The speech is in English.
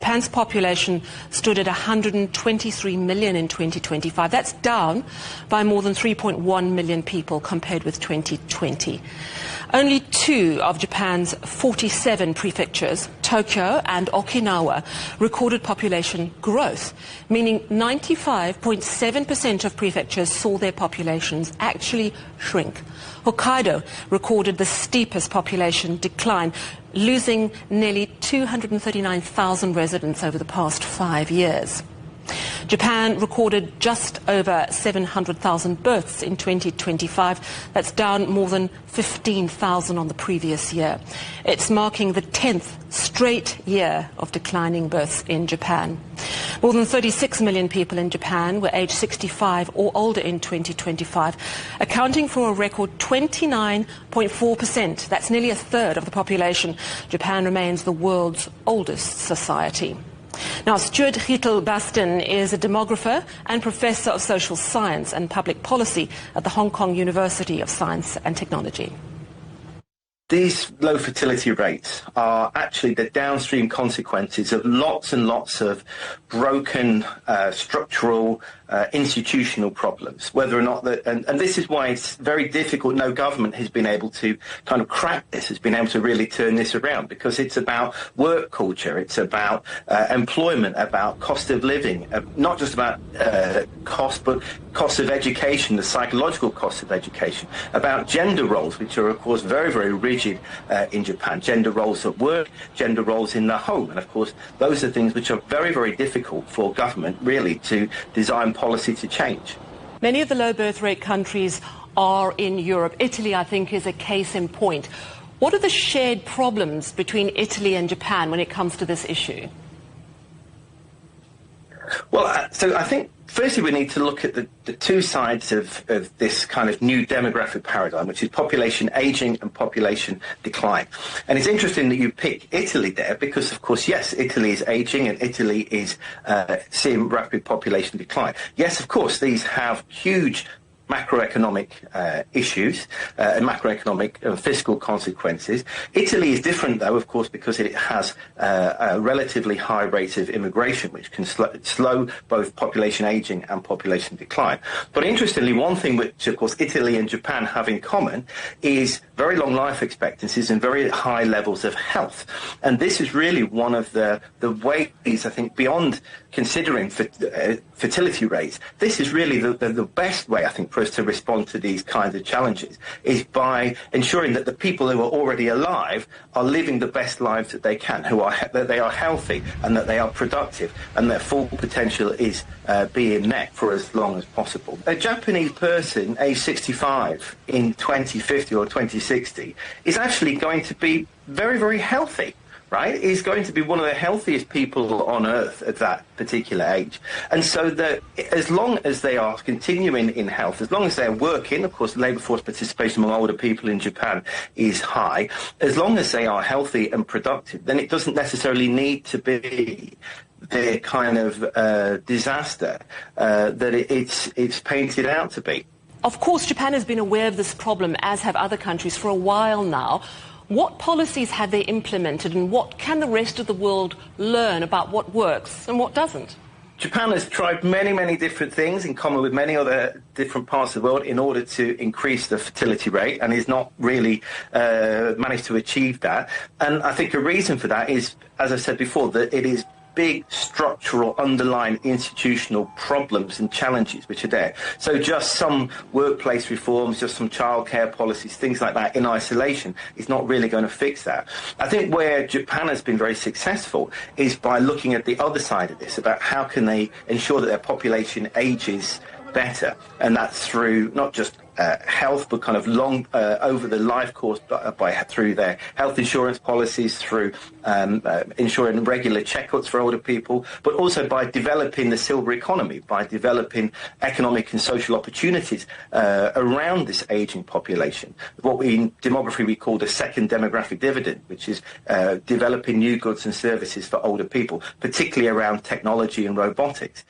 Japan's population stood at 123 million in 2025. That's down by more than 3.1 million people compared with 2020. Only 2 of Japan's 47 prefectures, Tokyo and Okinawa, recorded population growth, meaning 95.7% of prefectures saw their populations actually shrink. Hokkaido recorded the steepest population decline, losing nearly 239,000 residents over the past 5 years. Japan recorded just over 700,000 births in 2025. That's down more than 15,000 on the previous year. It's marking the 10th straight year of declining births in Japan. More than 36 million people in Japan were aged 65 or older in 2025, accounting for a record 29.4%. That's nearly a third of the population. Japan remains the world's oldest society. Now, Stuart Gietel-Basten is a demographer and professor of social science and public policy at the Hong Kong University of Science and Technology. These low fertility rates are actually the downstream consequences of lots and lots of broken structural institutional problems, whether or not that, and this is why it's very difficult. No government has been able to kind of crack this, has been able to really turn this around, because it's about work culture, it's about employment, about cost of living, not just about cost, but cost of education, the psychological cost of education, about gender roles, which are of course very, very rigid in Japan, gender roles at work, gender roles in the home, and of course those are things which are very, very difficult for government really to design policy to change. Many of the low birth rate countries are in Europe. Italy, I think, is a case in point. What are the shared problems between Italy and Japan when it comes to this issue? Well, so I think firstly we need to look at the two sides of this kind of new demographic paradigm, which is population aging and population decline. And it's interesting that you pick Italy there because, of course, yes, Italy is aging and Italy is seeing rapid population decline. Yes, of course, these have huge macroeconomic issues and macroeconomic and fiscal consequences. Italy is different, though, of course, because it has a relatively high rate of immigration, which can slow both population aging and population decline. But interestingly, one thing which, of course, Italy and Japan have in common is very long life expectancies and very high levels of health. And this is really one of the ways, I think, beyond considering fertility rates, this is really the best way, I think, for us to respond to these kinds of challenges, is by ensuring that the people who are already alive are living the best lives that they can, that they are healthy and that they are productive and their full potential is being met for as long as possible. A Japanese person aged 65 in 2050 or 2060 is actually going to be very, very healthy. Right, is going to be one of the healthiest people on earth at that particular age. And so that as long as they are continuing in health, as long as they're working, of course, labour force participation among older people in Japan is high, as long as they are healthy and productive, then it doesn't necessarily need to be the kind of disaster that it's painted out to be. Of course, Japan has been aware of this problem, as have other countries, for a while now. What policies have they implemented, and what can the rest of the world learn about what works and what doesn't? Japan has tried many, many different things in common with many other different parts of the world in order to increase the fertility rate, and is not really managed to achieve that. And I think a reason for that is, as I said before, that it is big structural underlying institutional problems and challenges which are there. So just some workplace reforms, just some childcare policies, things like that in isolation is not really going to fix that. I think where Japan has been very successful is by looking at the other side of this, about how can they ensure that their population ages better, and that's through not just health, but kind of long over the life course, through their health insurance policies, through ensuring regular checkups for older people, but also by developing the silver economy, by developing economic and social opportunities around this aging population. What in demography we call the second demographic dividend, which is developing new goods and services for older people, particularly around technology and robotics.